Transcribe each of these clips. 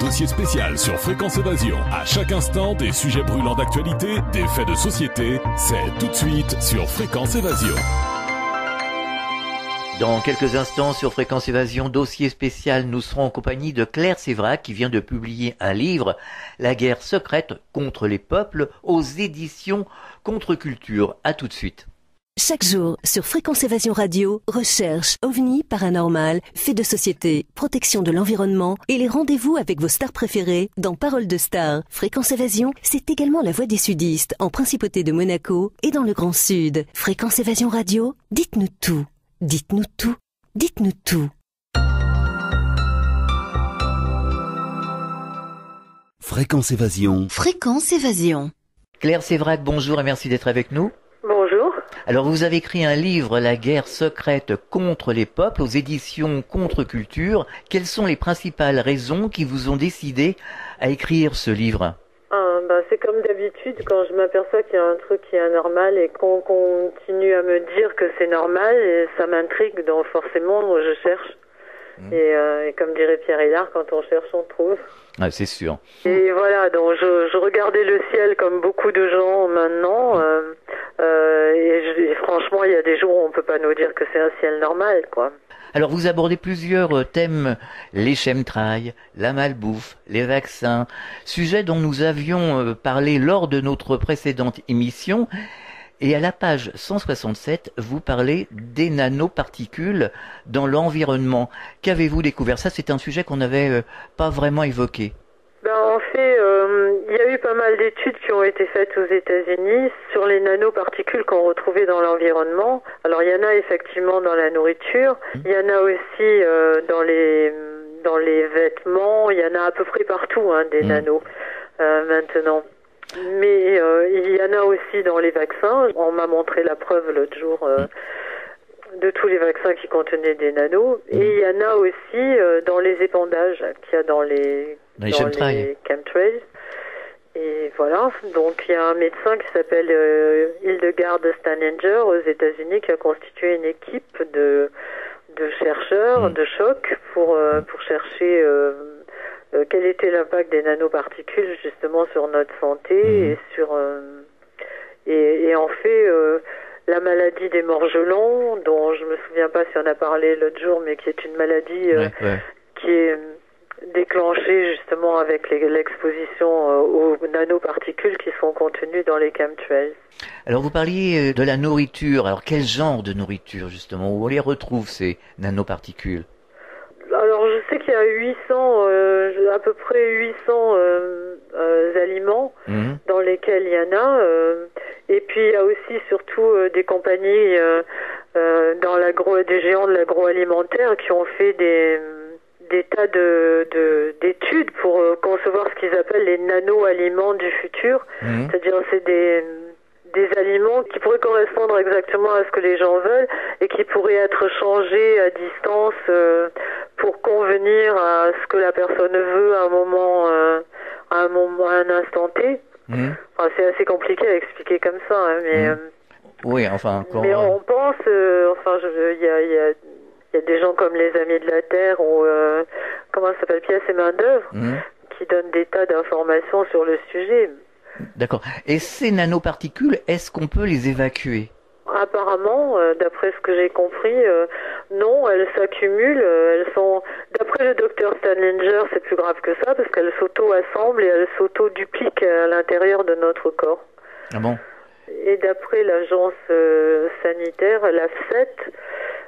Dossier spécial sur Fréquence Évasion. À chaque instant, des sujets brûlants d'actualité, des faits de société. C'est tout de suite sur Fréquence Évasion. Dans quelques instants sur Fréquence Évasion, dossier spécial, nous serons en compagnie de Claire Sévrac qui vient de publier un livre, La guerre secrète contre les peuples, aux éditions Contre-Culture. À tout de suite. Chaque jour, sur Fréquence Évasion Radio, recherche, ovni, paranormal, faits de société, protection de l'environnement et les rendez-vous avec vos stars préférées dans Paroles de Stars. Fréquence Évasion, c'est également la voix des sudistes en Principauté de Monaco et dans le Grand Sud. Fréquence Évasion Radio, dites-nous tout. Dites-nous tout. Dites-nous tout. Fréquence Évasion. Fréquence Évasion. Claire Sévrac, bonjour et merci d'être avec nous. Bonjour. Alors vous avez écrit un livre, La guerre secrète contre les peuples, aux éditions Contre-Culture. Quelles sont les principales raisons qui vous ont décidé à écrire ce livre ? C'est comme d'habitude, quand je m'aperçois qu'il y a un truc qui est anormal et qu'on continue à me dire que c'est normal, et ça m'intrigue, donc forcément je cherche. Et comme dirait Pierre Hillard, quand on cherche, on trouve. Ah, c'est sûr. Et voilà, donc je regardais le ciel comme beaucoup de gens maintenant, et franchement, il y a des jours où on peut pas nous dire que c'est un ciel normal, quoi. Alors vous abordez plusieurs thèmes, les chemtrails, la malbouffe, les vaccins, sujet dont nous avions parlé lors de notre précédente émission. Et à la page 167, vous parlez des nanoparticules dans l'environnement. Qu'avez-vous découvert ? Ça, c'est un sujet qu'on n'avait pas vraiment évoqué. En fait, il y a eu pas mal d'études qui ont été faites aux États-Unis sur les nanoparticules qu'on retrouvait dans l'environnement. Alors, il y en a effectivement dans la nourriture, il y en a aussi dans les vêtements, il y en a à peu près partout, des nanos maintenant. Mais il y en a aussi dans les vaccins. On m'a montré la preuve l'autre jour de tous les vaccins qui contenaient des nanos. Et il y en a aussi dans les épandages qu'il y a dans les chemtrails. Et voilà, donc il y a un médecin qui s'appelle Hildegard Steininger aux États-Unis qui a constitué une équipe de chercheurs de choc pour chercher quel était l'impact des nanoparticules justement sur notre santé et sur et en fait la maladie des morgelons, dont je me souviens pas si on a parlé l'autre jour, mais qui est une maladie qui est déclenchée justement avec l'exposition aux nanoparticules qui sont contenues dans les chemtrails. Alors vous parliez de la nourriture. Alors quel genre de nourriture justement, où on les retrouve ces nanoparticules ? Alors je sais qu'il y a 800, à peu près 800 aliments dans lesquels il y en a. Et puis il y a aussi surtout des compagnies des géants de l'agroalimentaire qui ont fait des tas d'études pour concevoir ce qu'ils appellent les nano-aliments du futur. C'est-à-dire c'est des aliments qui pourraient correspondre exactement à ce que les gens veulent et qui pourraient être changés à distance pour convenir à ce que la personne veut à un instant T. Enfin, c'est assez compliqué à expliquer comme ça, mais oui, enfin encore. Mais on pense, il y a des gens comme les Amis de la Terre ou comment ça s'appelle, Pièces et main d'œuvre, qui donnent des tas d'informations sur le sujet. D'accord. Et ces nanoparticules, est-ce qu'on peut les évacuer ? Apparemment, d'après ce que j'ai compris, non, elles s'accumulent. Elles sont, d'après le docteur Steininger, c'est plus grave que ça parce qu'elles s'auto-assemblent et elles s'auto-dupliquent à l'intérieur de notre corps. Ah bon ? Et d'après l'agence sanitaire, l'AFSET,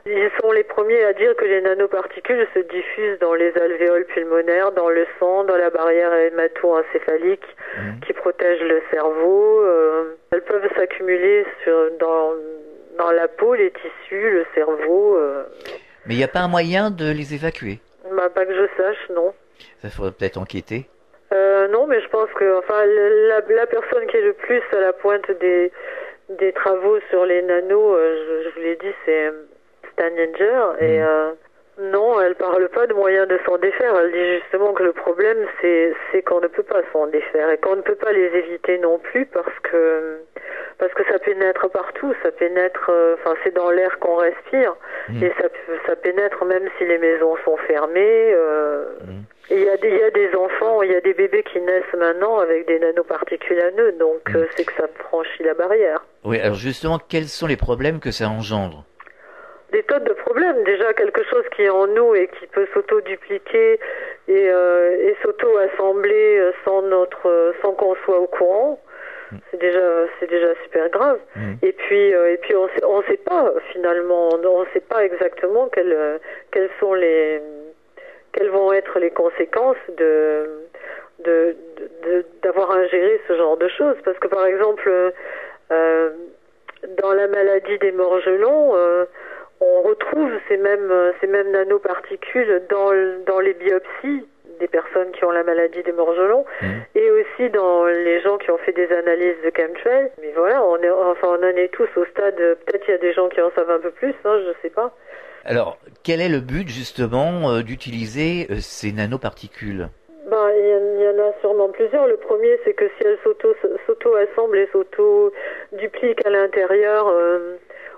ils sont les premiers à dire que les nanoparticules se diffusent dans les alvéoles pulmonaires, dans le sang, dans la barrière hémato-encéphalique qui protège le cerveau. Elles peuvent s'accumuler dans la peau, les tissus, le cerveau. Mais il n'y a pas un moyen de les évacuer ? Pas que je sache, non. Ça faudrait peut-être enquêter. Non, mais je pense que la personne qui est le plus à la pointe des travaux sur les nanos, je vous l'ai dit, c'est Steininger, et non, elle parle pas de moyens de s'en défaire. Elle dit justement que le problème c'est qu'on ne peut pas s'en défaire et qu'on ne peut pas les éviter non plus parce que ça pénètre partout, ça pénètre, c'est dans l'air qu'on respire et ça pénètre même si les maisons sont fermées. Et il y a des enfants il y a des bébés qui naissent maintenant avec des nanoparticules à nœuds, donc c'est que ça franchit la barrière. Oui, alors justement, quels sont les problèmes que ça engendre? Des tonnes de problèmes. Déjà, quelque chose qui est en nous et qui peut s'auto-dupliquer et s'auto-assembler sans qu'on soit au courant. C'est déjà super grave. Et puis on sait pas finalement, on sait pas exactement quelles vont être les conséquences d'avoir ingéré ce genre de choses. Parce que par exemple, dans la maladie des morgelons, on retrouve ces mêmes nanoparticules dans les biopsies des personnes qui ont la maladie des morgelons et aussi dans les gens qui ont fait des analyses de chemtrails. Mais voilà, on en est tous au stade, peut-être il y a des gens qui en savent un peu plus, je sais pas. Alors, quel est le but justement d'utiliser ces nanoparticules? Il y en a sûrement plusieurs. Le premier, c'est que si elles s'auto-assemblent et s'auto-dupliquent à l'intérieur,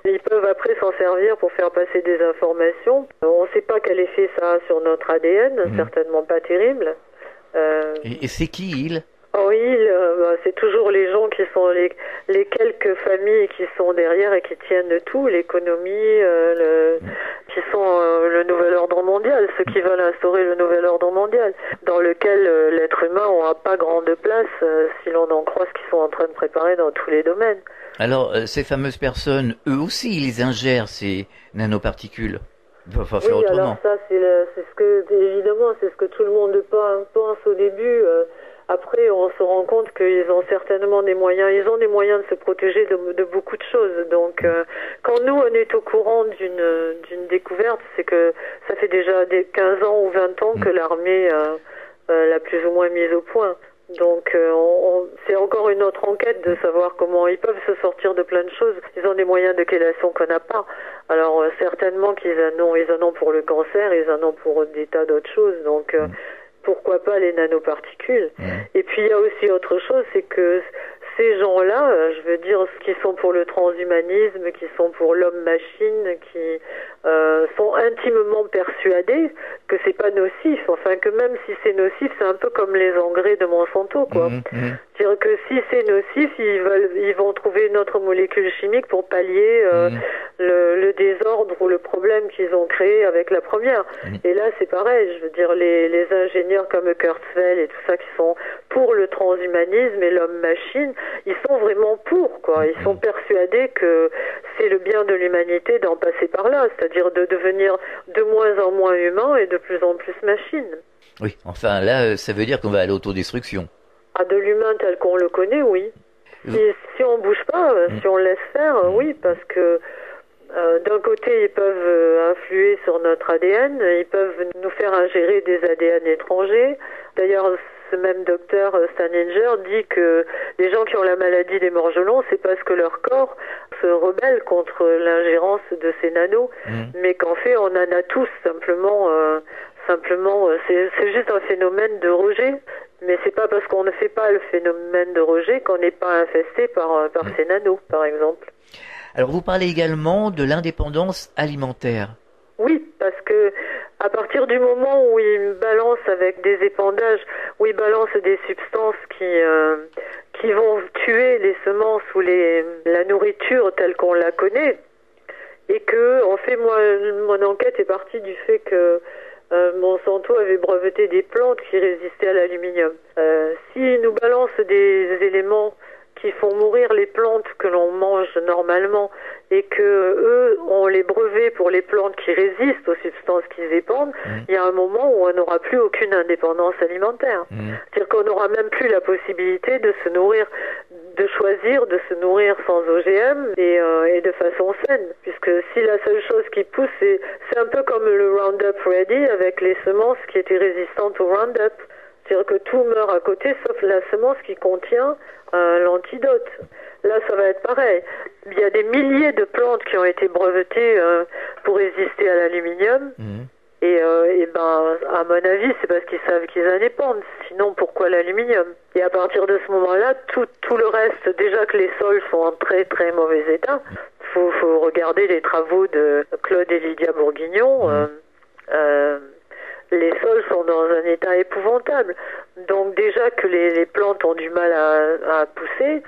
ils peuvent après s'en servir pour faire passer des informations. On ne sait pas quel effet ça a sur notre ADN, certainement pas terrible. Et c'est qui ils? C'est toujours les gens qui sont les quelques familles qui sont derrière et qui tiennent tout, l'économie, qui sont le nouvel ordre mondial, ceux qui veulent instaurer le nouvel ordre mondial, dans lequel l'être humain n'aura pas grande place si l'on en croit ce qu'ils sont en train de préparer dans tous les domaines. Alors, ces fameuses personnes, eux aussi, ils ingèrent ces nanoparticules. Il va falloir faire autrement. Alors ça, évidemment, c'est ce que tout le monde pense au début. Après, on se rend compte qu'ils ont certainement des moyens. Ils ont des moyens de se protéger de beaucoup de choses. Donc, quand nous, on est au courant d'une découverte, c'est que ça fait déjà 15 ans ou 20 ans que l'armée l'a plus ou moins mise au point. Donc, c'est encore une autre enquête de savoir comment ils peuvent se sortir de plein de choses. Ils ont des moyens de chélation qu'on n'a pas. Alors, certainement qu'ils en ont pour le cancer, ils en ont pour des tas d'autres choses. Donc, pourquoi pas les nanoparticules? Et puis il y a aussi autre chose, c'est que ces gens-là, je veux dire, qui sont pour le transhumanisme, qui sont pour l'homme-machine, qui sont intimement persuadés que c'est pas nocif. Enfin, que même si c'est nocif, c'est un peu comme les engrais de Monsanto, quoi. C'est-à-dire que si c'est nocif, ils vont trouver une autre molécule chimique pour pallier le désordre ou le problème qu'ils ont créé avec la première. Et là, c'est pareil. Je veux dire, les ingénieurs comme Kurzweil et tout ça qui sont pour le transhumanisme et l'homme-machine, ils sont vraiment pour, quoi. Ils sont persuadés que c'est le bien de l'humanité d'en passer par là, c'est-à-dire de devenir de moins en moins humain et de plus en plus machine. Oui, enfin là, ça veut dire qu'on va à l'autodestruction. De l'humain tel qu'on le connaît, oui. Si on bouge pas, si on laisse faire, oui, parce que d'un côté, ils peuvent influer sur notre ADN, ils peuvent nous faire ingérer des ADN étrangers. D'ailleurs, ce même docteur Staninger dit que les gens qui ont la maladie des morgelons, c'est parce que leur corps se rebelle contre l'ingérence de ces nanos, mais qu'en fait, on en a tous simplement. C'est juste un phénomène de rejet, mais c'est pas parce qu'on ne fait pas le phénomène de rejet qu'on n'est pas infesté par ces nanos, par exemple. Alors vous parlez également de l'indépendance alimentaire. Oui, parce que à partir du moment où ils balancent avec des épandages, où ils balancent des substances qui vont tuer les semences ou la nourriture telle qu'on la connaît, et que en fait mon enquête est partie du fait que Monsanto avait breveté des plantes qui résistaient à l'aluminium. S'ils nous balancent des éléments qui font mourir les plantes que l'on mange normalement et que eux ont les brevets pour les plantes qui résistent aux substances qu'ils épandent, il y a un moment où on n'aura plus aucune indépendance alimentaire. C'est-à-dire qu'on n'aura même plus la possibilité de se nourrir, de choisir de se nourrir sans OGM et de façon saine. Puisque si la seule chose qui pousse, c'est un peu comme le Roundup Ready avec les semences qui étaient résistantes au Roundup. C'est-à-dire que tout meurt à côté sauf la semence qui contient l'antidote. Là, ça va être pareil. Il y a des milliers de plantes qui ont été brevetées pour résister à l'aluminium. Et à mon avis, c'est parce qu'ils savent qu'ils en dépendent. Sinon, pourquoi l'aluminium? Et à partir de ce moment-là, tout le reste, déjà que les sols sont en très très mauvais état, faut regarder les travaux de Claude et Lydia Bourguignon. les sols sont dans un état épouvantable. Donc déjà que les plantes ont du mal à pousser,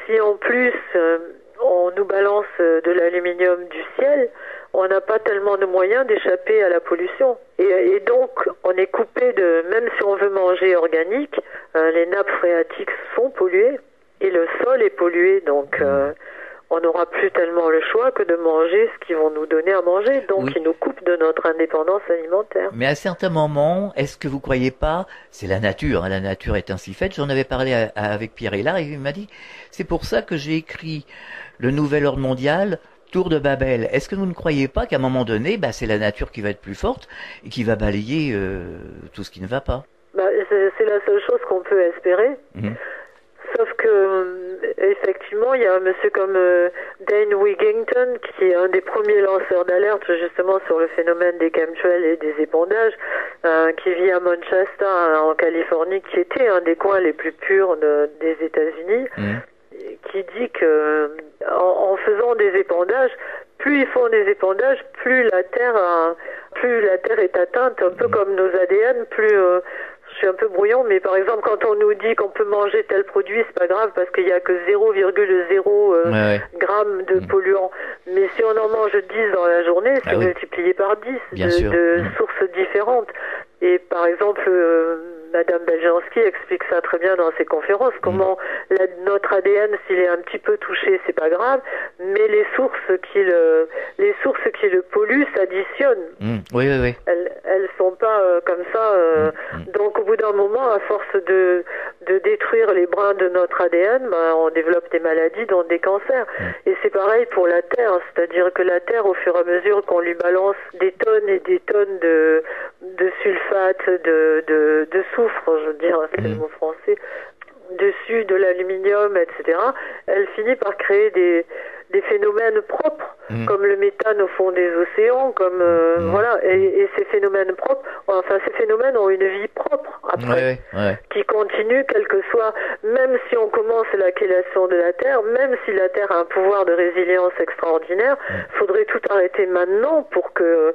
si en plus on nous balance de l'aluminium du ciel, on n'a pas tellement de moyens d'échapper à la pollution. Et donc, on est coupé de, même si on veut manger organique, les nappes phréatiques sont polluées et le sol est pollué. Donc, on n'aura plus tellement le choix que de manger ce qu'ils vont nous donner à manger. Donc, Oui. ils nous coupent de notre indépendance alimentaire. Mais à certains moments, est-ce que vous croyez pas, c'est la nature, hein, la nature est ainsi faite. J'en avais parlé avec Pierre Hélard et il m'a dit, c'est pour ça que j'ai écrit le nouvel ordre mondial, Tour de Babel. Est-ce que vous ne croyez pas qu'à un moment donné, c'est la nature qui va être plus forte et qui va balayer tout ce qui ne va pas? C'est la seule chose qu'on peut espérer. Sauf que, effectivement, il y a un monsieur comme Dane Wigington, qui est un des premiers lanceurs d'alerte justement sur le phénomène des chemtrails et des épandages, qui vit à Manchester, en Californie, qui était un des coins les plus purs des États-Unis, qui dit que en faisant des épandages, plus ils font des épandages, plus la Terre est atteinte, un peu comme nos ADN, plus je suis un peu brouillon, mais par exemple, quand on nous dit qu'on peut manger tel produit, c'est pas grave parce qu'il y a que 0,0 grammes de polluants. Mais si on en mange 10 dans la journée, c'est multiplié par 10 de sources différentes. Et par exemple, Madame Beljanski explique ça très bien dans ses conférences, comment notre ADN, s'il est un petit peu touché, c'est pas grave, mais les sources qui le polluent s'additionnent. Oui. Elles sont pas comme ça. Donc au bout d'un moment, à force de détruire les brins de notre ADN, on développe des maladies, dont des cancers. Et c'est pareil pour la Terre, c'est-à-dire que la Terre, au fur et à mesure qu'on lui balance des tonnes et des tonnes de sulfate, de soufre, je veux dire, c'est le mot français, dessus de l'aluminium, etc., elle finit par créer des phénomènes propres, comme le méthane au fond des océans, comme voilà, et ces phénomènes propres, ces phénomènes ont une vie propre après, qui continue, quel que soit, même si on commence la chélation de la Terre, même si la Terre a un pouvoir de résilience extraordinaire, faudrait tout arrêter maintenant pour que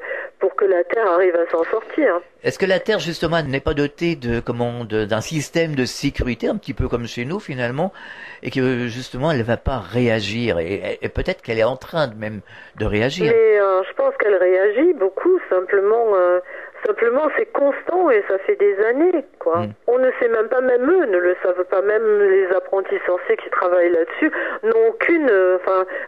la Terre arrive à s'en sortir. Est-ce que la Terre, justement, n'est pas dotée d'un système de sécurité, un petit peu comme chez nous, finalement, et que, justement, elle ne va pas réagir, et peut-être qu'elle est en train même de réagir. Mais je pense qu'elle réagit beaucoup, simplement c'est constant et ça fait des années, quoi. On ne sait même pas, même eux ne le savent pas, même les apprentis sorciers qui travaillent là-dessus n'ont aucune,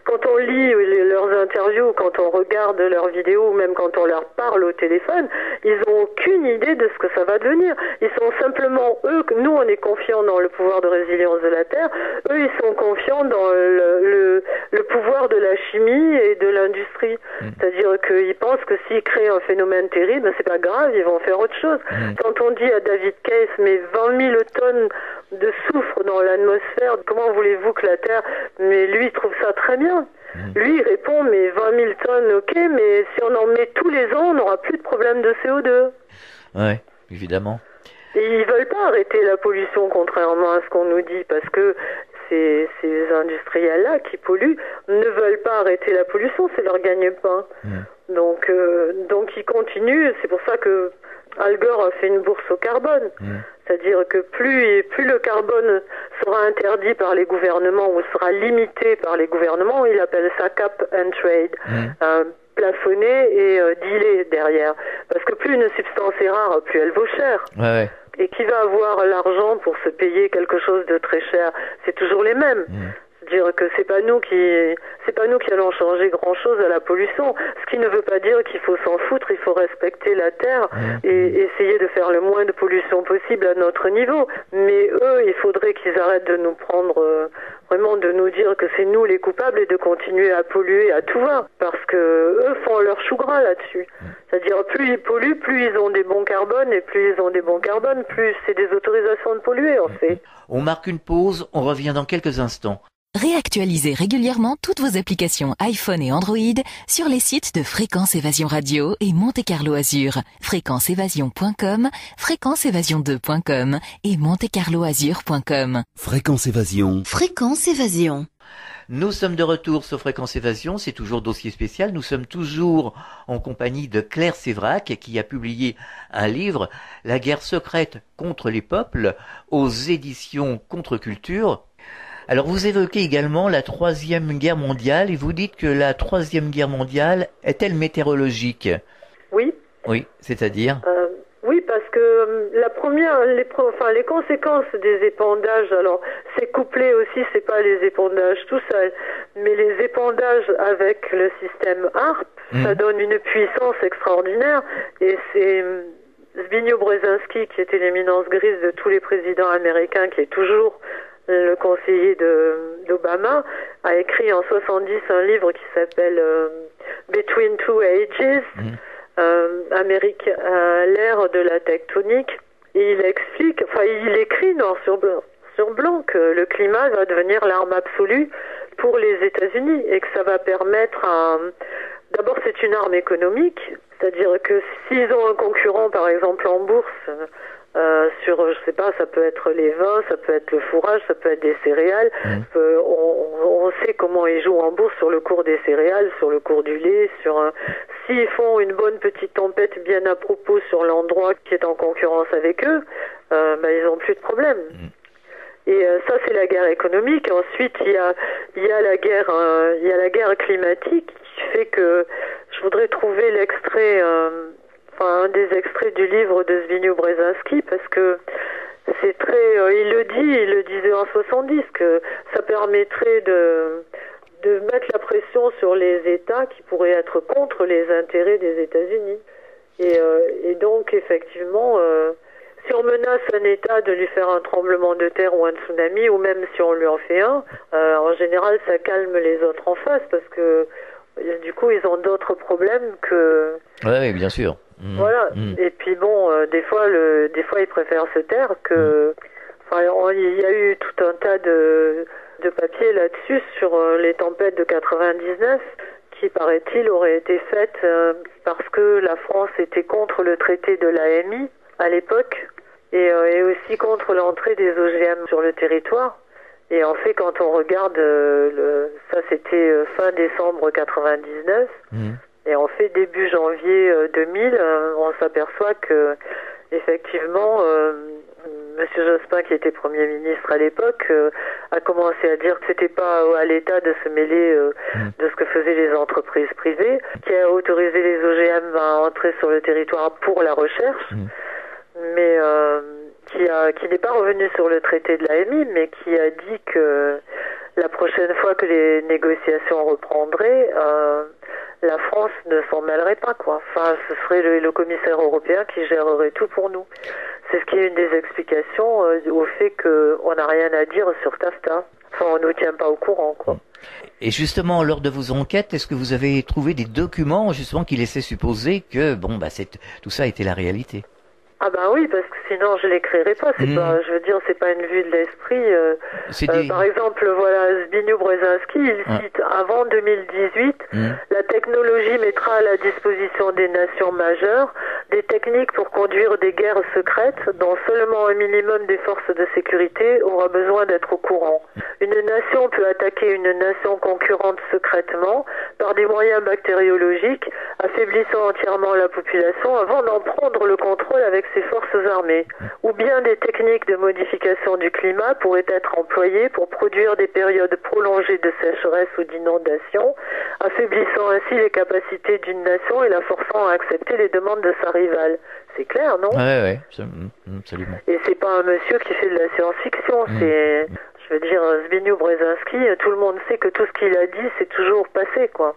quand on lit leurs interviews, quand on regarde leurs vidéos, ou même quand on leur parle au téléphone, ils ont aucune idée de ce que ça va devenir. Ils sont simplement, nous on est confiants dans le pouvoir de résilience de la Terre, eux ils sont confiants dans le pouvoir de la chimie et de l'industrie. C'est-à-dire qu'ils pensent que s'ils créent un phénomène terrible, c'est pas grave, ils vont faire autre chose. Quand on dit à David Case, mais 20 000 tonnes de soufre dans l'atmosphère, comment voulez-vous que la Terre... Mais lui, il trouve ça très bien. Lui, il répond, mais 20 000 tonnes, ok, mais si on en met tous les ans, on n'aura plus de problème de CO2. Ouais, évidemment. Et ils veulent pas arrêter la pollution, contrairement à ce qu'on nous dit, parce que ces industriels-là qui polluent ne veulent pas arrêter la pollution, c'est leur gagne-pain. Donc ils continuent, c'est pour ça que Al Gore a fait une bourse au carbone. C'est-à-dire que plus le carbone sera interdit par les gouvernements ou sera limité par les gouvernements, il appelle ça cap and trade, plafonné et dealé derrière. Parce que plus une substance est rare, plus elle vaut cher. Et qui va avoir l'argent pour se payer quelque chose de très cher? C'est toujours les mêmes. C'est-à-dire que c'est pas nous qui allons changer grand-chose à la pollution. Ce qui ne veut pas dire qu'il faut s'en foutre, il faut respecter la Terre et essayer de faire le moins de pollution possible à notre niveau. Mais eux, il faudrait qu'ils arrêtent de nous prendre, vraiment de nous dire que c'est nous les coupables et de continuer à polluer à tout va. Parce que eux font leur chou gras là-dessus. C'est-à-dire plus ils polluent, plus ils ont des bons carbones, et plus ils ont des bons carbones, plus c'est des autorisations de polluer en fait. On marque une pause, on revient dans quelques instants. Réactualisez régulièrement toutes vos applications iPhone et Android sur les sites de Fréquence Évasion Radio et Monte Carlo Azur, fréquenceévasion.com, fréquenceévasion2.com et montecarloazur.com. Fréquence Évasion. Fréquence Évasion. Nous sommes de retour sur Fréquence Évasion, c'est toujours dossier spécial. Nous sommes toujours en compagnie de Claire Sévrac qui a publié un livre, La guerre secrète contre les peuples, aux éditions Contre-Culture. Alors vous évoquez également la Troisième Guerre mondiale et vous dites que la Troisième Guerre mondiale est-elle météorologique? Oui. Oui, c'est-à-dire Oui, parce que la première, les conséquences des épandages, alors c'est couplé aussi, c'est pas les épandages tout seul, mais les épandages avec le système HARP, ça donne une puissance extraordinaire, et c'est Zbigniew Brzezinski, qui était l'éminence grise de tous les présidents américains, qui est toujours le conseiller d'Obama, a écrit en 70 un livre qui s'appelle Between Two Ages, Amérique à l'ère de la tectonique, et il explique, il écrit noir sur blanc que le climat va devenir l'arme absolue pour les États-Unis et que ça va permettre d'abord c'est une arme économique, c'est-à-dire que s'ils ont un concurrent par exemple en bourse sur, je sais pas, ça peut être les vins, ça peut être le fourrage, ça peut être des céréales. On sait comment ils jouent en bourse sur le cours des céréales, sur le cours du lait, s'ils font une bonne petite tempête bien à propos sur l'endroit qui est en concurrence avec eux, ils n'ont plus de problème. Et ça c'est la guerre économique. Ensuite il y a la guerre climatique qui fait que je voudrais trouver l'extrait. Un des extraits du livre de Zbigniew Brzezinski, parce que c'est très, il le disait en 70, que ça permettrait de mettre la pression sur les États qui pourraient être contre les intérêts des États-Unis. Et donc, effectivement, si on menace un État de lui faire un tremblement de terre ou un tsunami, ou même si on lui en fait un, en général, ça calme les autres en face, parce que du coup, ils ont d'autres problèmes que... Oui, bien sûr. Voilà. Et puis bon, des fois ils préfèrent se taire que. Il y a eu tout un tas de papiers là-dessus sur les tempêtes de 99 qui, paraît-il, auraient été faites parce que la France était contre le traité de l'AMI à l'époque et aussi contre l'entrée des OGM sur le territoire. Et en fait, quand on regarde, ça c'était fin décembre 99. Et en fait, début janvier 2000, on s'aperçoit que, effectivement, Monsieur Jospin, qui était Premier ministre à l'époque, a commencé à dire que c'était pas à l'État de se mêler de ce que faisaient les entreprises privées, qui a autorisé les OGM à entrer sur le territoire pour la recherche, mais qui n'est pas revenu sur le traité de l'AMI, mais qui a dit que la prochaine fois que les négociations reprendraient, la France ne s'en mêlerait pas, quoi. Ce serait le commissaire européen qui gérerait tout pour nous. C'est ce qui est une des explications au fait qu'on n'a rien à dire sur TAFTA. On ne nous tient pas au courant, quoi. Et justement, lors de vos enquêtes, est-ce que vous avez trouvé des documents justement qui laissaient supposer que tout ça était la réalité? Ah oui, parce que sinon je l'écrirais pas. C'est pas une vue de l'esprit. Par exemple, voilà, Zbigniew Brzezinski, il cite avant 2018, la technologie mettra à la disposition des nations majeures des techniques pour conduire des guerres secrètes dont seulement un minimum des forces de sécurité aura besoin d'être au courant. Une nation peut attaquer une nation concurrente secrètement par des moyens bactériologiques, affaiblissant entièrement la population avant d'en prendre le contrôle avec ses forces armées. Ou bien des techniques de modification du climat pourraient être employées pour produire des périodes prolongées de sécheresse ou d'inondation, affaiblissant ainsi les capacités d'une nation et la forçant à accepter les demandes de sa rivale. C'est clair, non? Oui, absolument. Et c'est pas un monsieur qui fait de la science-fiction, c'est... Je veux dire, Zbigniew Brzezinski, tout le monde sait que tout ce qu'il a dit, c'est toujours passé, quoi.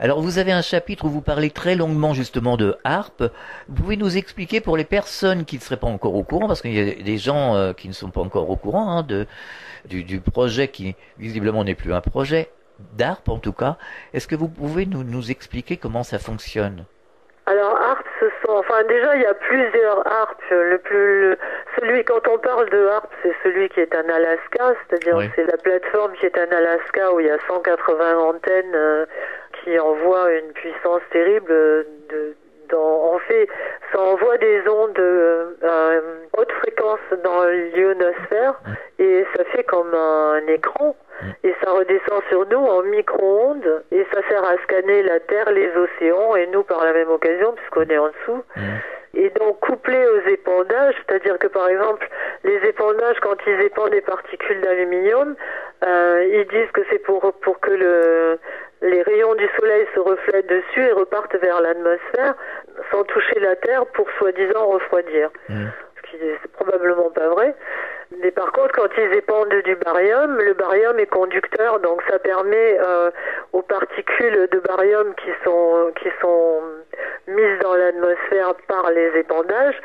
Alors, vous avez un chapitre où vous parlez très longuement, justement, de HARP. Vous pouvez nous expliquer pour les personnes qui ne seraient pas encore au courant, parce qu'il y a des gens qui ne sont pas encore au courant du projet qui, visiblement, n'est plus un projet, d'HARP, en tout cas. Est-ce que vous pouvez nous expliquer comment ça fonctionne? Alors HARP, déjà il y a plusieurs HARP. Quand on parle de HARP, c'est celui qui est en Alaska, c'est-à-dire c'est la plateforme qui est en Alaska où il y a 180 antennes qui envoient une puissance terrible. En fait, ça envoie des ondes haute fréquence dans l'ionosphère et ça fait comme un écran. et ça redescend sur nous en micro-ondes et ça sert à scanner la Terre, les océans et nous par la même occasion puisqu'on est en dessous. Et donc couplé aux épandages, c'est-à-dire que par exemple les épandages, quand ils épandent des particules d'aluminium, ils disent que c'est pour que les rayons du soleil se reflètent dessus et repartent vers l'atmosphère sans toucher la Terre pour soi-disant refroidir. Ce qui est probablement pas vrai. Mais par contre, quand ils épandent du barium, le barium est conducteur, donc ça permet aux particules de barium qui sont mises dans l'atmosphère par les épandages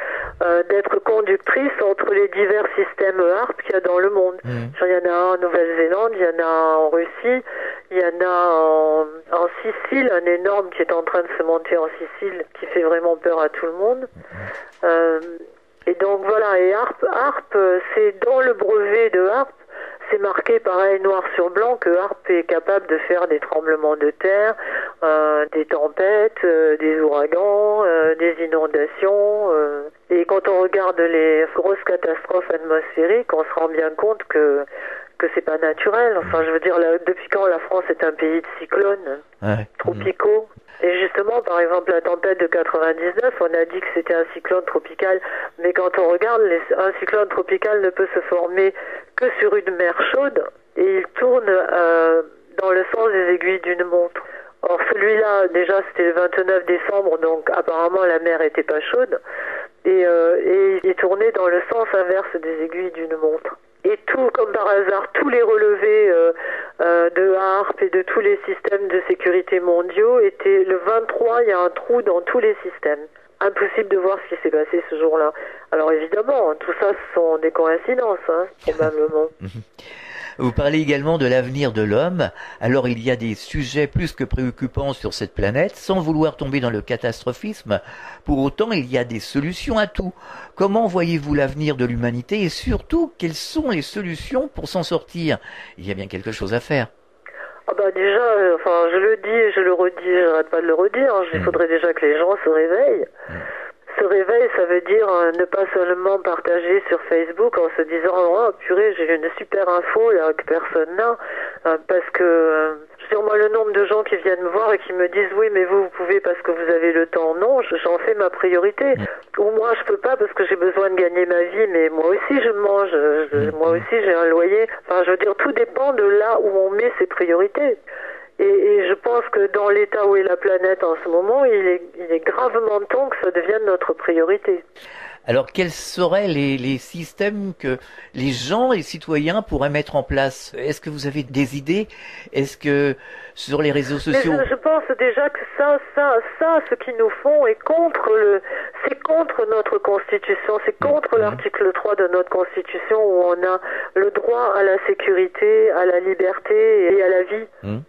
d'être conductrices entre les divers systèmes HAARP qu'il y a dans le monde. Il y en a un en Nouvelle-Zélande, il y en a un en Russie, il y en a en Sicile, un énorme qui est en train de se monter en Sicile, qui fait vraiment peur à tout le monde. Et donc voilà, et HAARP, c'est dans le brevet de HAARP, c'est marqué pareil noir sur blanc que HAARP est capable de faire des tremblements de terre, des tempêtes, des ouragans, des inondations. Et quand on regarde les grosses catastrophes atmosphériques, on se rend bien compte que c'est pas naturel. Enfin, je veux dire, depuis quand la France est un pays de cyclones tropicaux? Et justement, par exemple, la tempête de 99, on a dit que c'était un cyclone tropical, mais quand on regarde, un cyclone tropical ne peut se former que sur une mer chaude, et il tourne dans le sens des aiguilles d'une montre. Or, celui-là, déjà, c'était le 29 décembre, donc apparemment la mer était pas chaude, et il tournait dans le sens inverse des aiguilles d'une montre. Et tout, comme par hasard, tous les relevés de HAARP et de tous les systèmes de sécurité mondiaux étaient le 23, il y a un trou dans tous les systèmes. Impossible de voir ce qui s'est passé ce jour-là. Alors évidemment, tout ça, ce sont des coïncidences, probablement. Vous parlez également de l'avenir de l'homme. Alors il y a des sujets plus que préoccupants sur cette planète, sans vouloir tomber dans le catastrophisme. Pour autant, il y a des solutions à tout. Comment voyez-vous l'avenir de l'humanité et surtout, quelles sont les solutions pour s'en sortir? Il y a bien quelque chose à faire. Ah bah déjà, je le dis et je le redis, j'arrête pas de le redire. Il faudrait déjà que les gens se réveillent. Se réveiller, ça veut dire ne pas seulement partager sur Facebook en se disant oh purée, j'ai une super info là que personne n'a, parce que sur moi le nombre de gens qui viennent me voir et qui me disent oui mais vous pouvez parce que vous avez le temps. Non, j'en fais ma priorité. Ou moi je peux pas parce que j'ai besoin de gagner ma vie, mais moi aussi je mange, moi aussi j'ai un loyer. Enfin je veux dire, tout dépend de là où on met ses priorités. Et je pense que dans l'état où est la planète en ce moment, il est gravement temps que ça devienne notre priorité. Alors, quels seraient les systèmes que les gens, les citoyens pourraient mettre en place? Est-ce que vous avez des idées? Est-ce que sur les réseaux sociaux... Mais je pense déjà que ça, ce qu'ils nous font est c'est contre notre Constitution, c'est contre l'article 3 de notre Constitution où on a le droit à la sécurité, à la liberté et à la vie.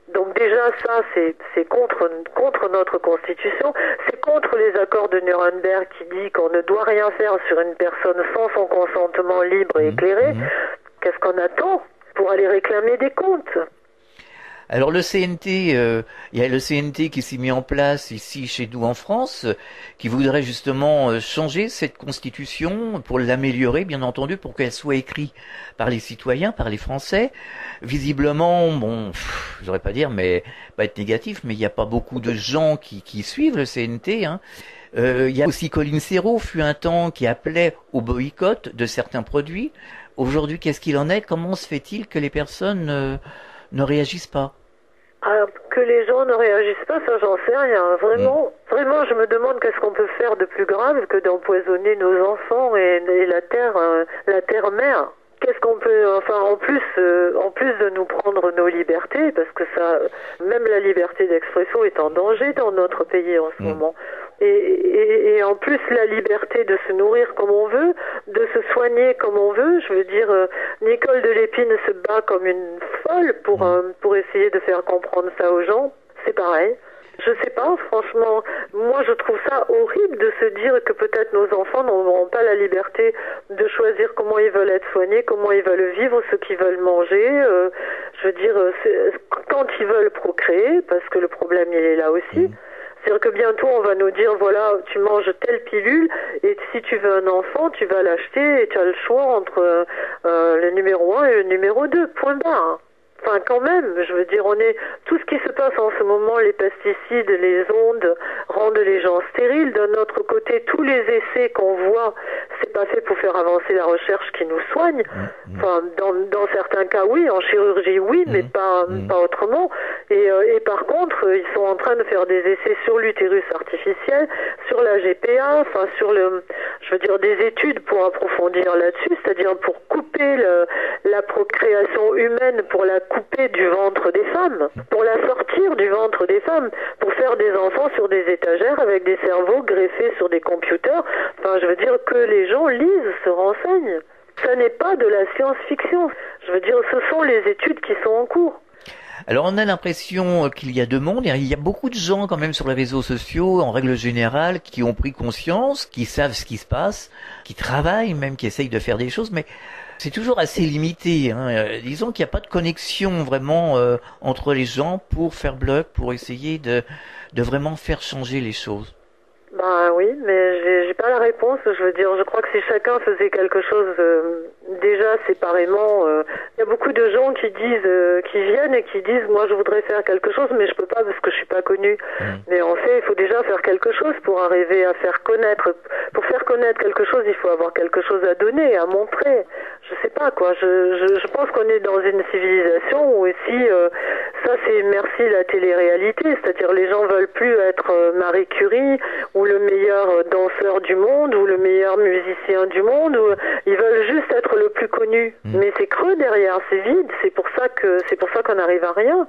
Donc déjà, ça, c'est contre notre Constitution, c'est contre les accords de Nuremberg qui dit qu'on ne doit rien faire sur une personne sans son consentement libre et éclairé. Qu'est-ce qu'on attend pour aller réclamer des comptes? Alors le CNT, il y a le CNT qui s'est mis en place ici chez nous en France, qui voudrait justement changer cette constitution pour l'améliorer, bien entendu, pour qu'elle soit écrite par les citoyens, par les Français. Visiblement, bon, j'aurais pas dire, mais pas être négatif, mais il n'y a pas beaucoup de gens qui suivent le CNT. Il y a aussi Colin Serrault, fut un temps, qui appelait au boycott de certains produits. Aujourd'hui, qu'est-ce qu'il en est? Comment se fait-il que les personnes ne réagissent pas? Que les gens ne réagissent pas, ça j'en sais rien. Vraiment, je me demande qu'est-ce qu'on peut faire de plus grave que d'empoisonner nos enfants et la terre mère. Qu'est-ce qu'on peut, en plus de nous prendre nos libertés, parce que ça, même la liberté d'expression est en danger dans notre pays en ce moment. Et en plus la liberté de se nourrir comme on veut, de se soigner comme on veut. Je veux dire, Nicole de Lépine se bat comme une folle pour essayer de faire comprendre ça aux gens. C'est pareil. Je sais pas, franchement, moi je trouve ça horrible de se dire que peut-être nos enfants n'auront pas la liberté de choisir comment ils veulent être soignés, comment ils veulent vivre, ce qu'ils veulent manger. Je veux dire, quand ils veulent procréer, parce que le problème il est là aussi. C'est-à-dire que bientôt on va nous dire voilà, tu manges telle pilule et si tu veux un enfant, tu vas l'acheter et tu as le choix entre le numéro 1 et le numéro 2, point barre. Enfin, quand même, je veux dire, tout ce qui se passe en ce moment, les pesticides, les ondes, rendent les gens stériles. D'un autre côté, tous les essais qu'on voit, c'est pas fait pour faire avancer la recherche qui nous soigne. Enfin, dans certains cas, oui, en chirurgie, oui, mais pas autrement. Et par contre, ils sont en train de faire des essais sur l'utérus artificiel, sur la GPA, enfin, des études pour approfondir là-dessus, c'est-à-dire pour couper la procréation humaine, pour la couper du ventre des femmes, pour la sortir du ventre des femmes, pour faire des enfants sur des étagères avec des cerveaux greffés sur des computers. Enfin, je veux dire que les gens lisent, se renseignent. Ça n'est pas de la science-fiction. Je veux dire, ce sont les études qui sont en cours. Alors on a l'impression qu'il y a deux mondes. Il y a beaucoup de gens quand même sur les réseaux sociaux, en règle générale, qui ont pris conscience, qui savent ce qui se passe, qui travaillent même, qui essayent de faire des choses, mais c'est toujours assez limité. Disons qu'il n'y a pas de connexion vraiment entre les gens pour faire bloc, pour essayer de vraiment faire changer les choses. Ben oui, mais j'ai pas la réponse. Je veux dire, je crois que si chacun faisait quelque chose déjà séparément, il y a beaucoup de gens qui viennent et qui disent, moi je voudrais faire quelque chose, mais je peux pas parce que je suis pas connu. Mais en fait, il faut déjà faire quelque chose pour arriver à faire connaître. Pour faire connaître quelque chose, il faut avoir quelque chose à donner, à montrer. Je sais pas quoi. Je pense qu'on est dans une civilisation où aussi, ça c'est merci la télé-réalité, c'est-à-dire les gens veulent plus être Marie Curie ou le meilleur danseur du monde ou le meilleur musicien du monde, ou ils veulent juste être le plus connu. Mais c'est creux derrière, c'est vide, c'est pour ça qu'on n'arrive à rien.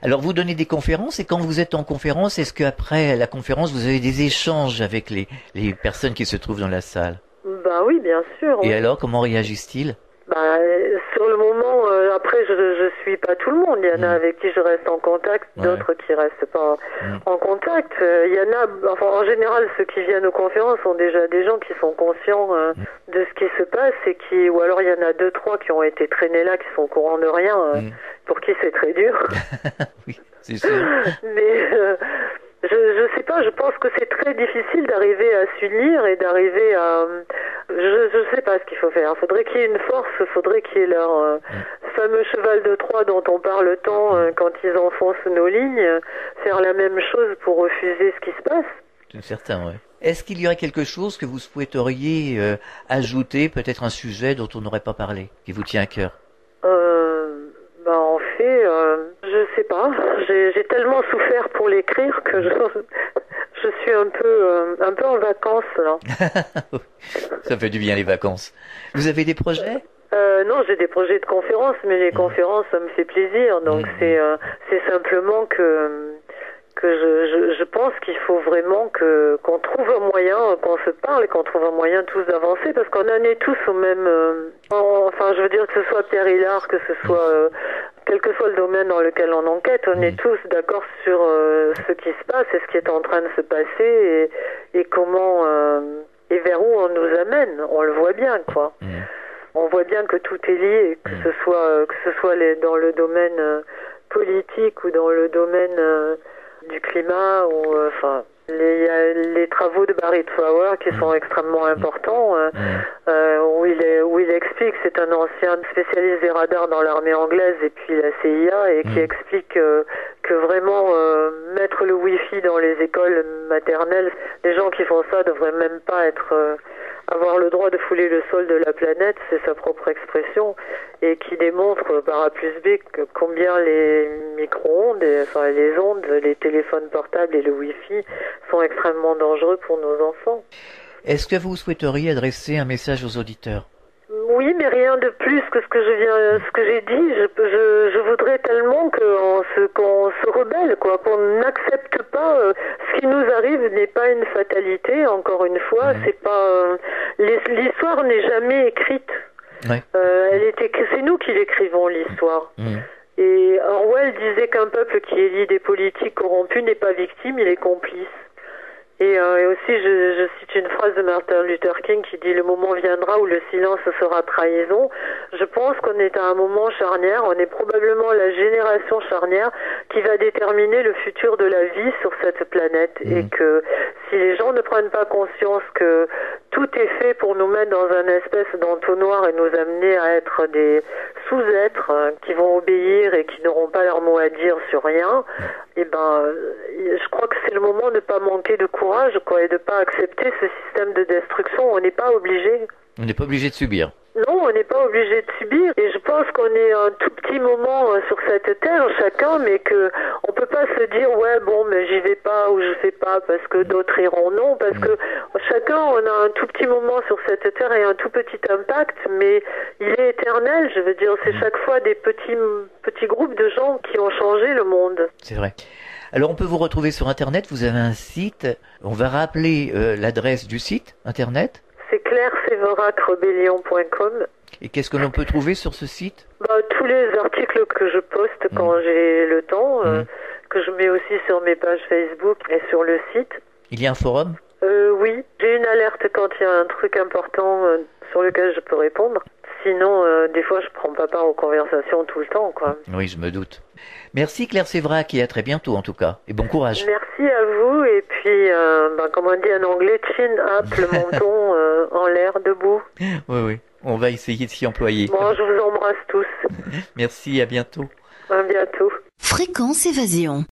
Alors vous donnez des conférences, et quand vous êtes en conférence, est-ce qu'après la conférence vous avez des échanges avec les personnes qui se trouvent dans la salle? Ben oui, bien sûr. Et oui. alors, comment réagissent-ils? Sur le moment, après je suis pas tout le monde. Il y en a avec qui je reste en contact, d'autres qui restent pas en contact. Il y en a, enfin en général, ceux qui viennent aux conférences sont déjà des gens qui sont conscients de ce qui se passe et ou alors il y en a 2-3 qui ont été traînés là, qui sont au courant de rien, pour qui c'est très dur. Oui, c'est sûr. Mais je sais pas, je pense que c'est très difficile d'arriver à s'unir et d'arriver à... Je sais pas ce qu'il faut faire. Il faudrait qu'il y ait une force, il faudrait qu'il y ait leur fameux cheval de Troie dont on parle tant quand ils enfoncent nos lignes, faire la même chose pour refuser ce qui se passe. C'est certain, oui. Est-ce qu'il y aurait quelque chose que vous souhaiteriez ajouter, peut-être un sujet dont on n'aurait pas parlé, qui vous tient à cœur? En fait, je sais pas. J'ai tellement souffert pour l'écrire que je suis un peu en vacances là. Ça fait du bien les vacances. Vous avez des projets? Non, j'ai des projets de conférences, mais les conférences, ça me fait plaisir. Donc c'est simplement que je pense qu'il faut vraiment qu'on trouve un moyen, qu'on se parle et qu'on trouve un moyen tous d'avancer, parce qu'on en est tous au même... enfin, je veux dire que ce soit Pierre Hillard, que ce soit... quel que soit le domaine dans lequel on enquête, on est tous d'accord sur ce qui se passe et ce qui est en train de se passer et comment... et vers où on nous amène. On le voit bien, quoi. On voit bien que tout est lié, que ce soit dans le domaine politique ou dans le domaine... du climat ou il y a les travaux de Barry Trower qui sont extrêmement importants où il explique, c'est un ancien spécialiste des radars dans l'armée anglaise et puis la CIA, et qui explique que vraiment mettre le Wi-Fi dans les écoles maternelles, les gens qui font ça devraient même pas avoir le droit de fouler le sol de la planète, c'est sa propre expression, et qui démontre par A plus B combien les micro-ondes, les ondes, les téléphones portables et le Wi-Fi sont extrêmement dangereux pour nos enfants. Est-ce que vous souhaiteriez adresser un message aux auditeurs? Oui, mais rien de plus que ce que j'ai dit. Je voudrais tellement qu'on se rebelle, quoi, qu'on n'accepte pas ce qui nous arrive n'est pas une fatalité. Encore une fois, c'est pas l'histoire n'est jamais écrite. Ouais. C'est nous qui l'écrivons, l'histoire. Et Orwell disait qu'un peuple qui élit des politiques corrompus n'est pas victime, il est complice. Et aussi, je cite une phrase de Martin Luther King qui dit « Le moment viendra où le silence sera trahison ». Je pense qu'on est à un moment charnière, on est probablement la génération charnière qui va déterminer le futur de la vie sur cette planète. Et que si les gens ne prennent pas conscience que tout est fait pour nous mettre dans un espèce d'entonnoir et nous amener à être des sous-êtres qui vont obéir et qui n'auront pas leur mot à dire sur rien, et je crois que c'est le moment de ne pas manquer de courage, quoi, et de pas accepter ce système de destruction. On n'est pas obligé. On n'est pas obligé de subir. Non, on n'est pas obligé de subir. Et je pense qu'on est un tout petit moment sur cette terre, chacun, mais que on peut pas se dire ouais bon, mais j'y vais pas ou je fais pas parce que d'autres iront. Non, parce que chacun, on a un tout petit moment sur cette terre et un tout petit impact, mais il est éternel. Je veux dire, c'est chaque fois des petits groupes de gens qui ont changé le monde. C'est vrai. Alors on peut vous retrouver sur Internet. Vous avez un site. On va rappeler l'adresse du site Internet. C'est claireséverac-rebellion.com. Et qu'est-ce que l'on peut trouver sur ce site? Tous les articles que je poste quand j'ai le temps, que je mets aussi sur mes pages Facebook et sur le site. Il y a un forum? Oui, j'ai une alerte quand il y a un truc important sur lequel je peux répondre. Sinon, des fois, je prends pas part aux conversations tout le temps, quoi. Oui, je me doute. Merci Claire Séverac et à très bientôt en tout cas. Et bon courage. Merci à vous et puis, comme on dit en anglais, chin up, le menton en l'air, debout. Oui. On va essayer de s'y employer. Bon, je vous embrasse tous. Merci, à bientôt. À bientôt. Fréquence Évasion.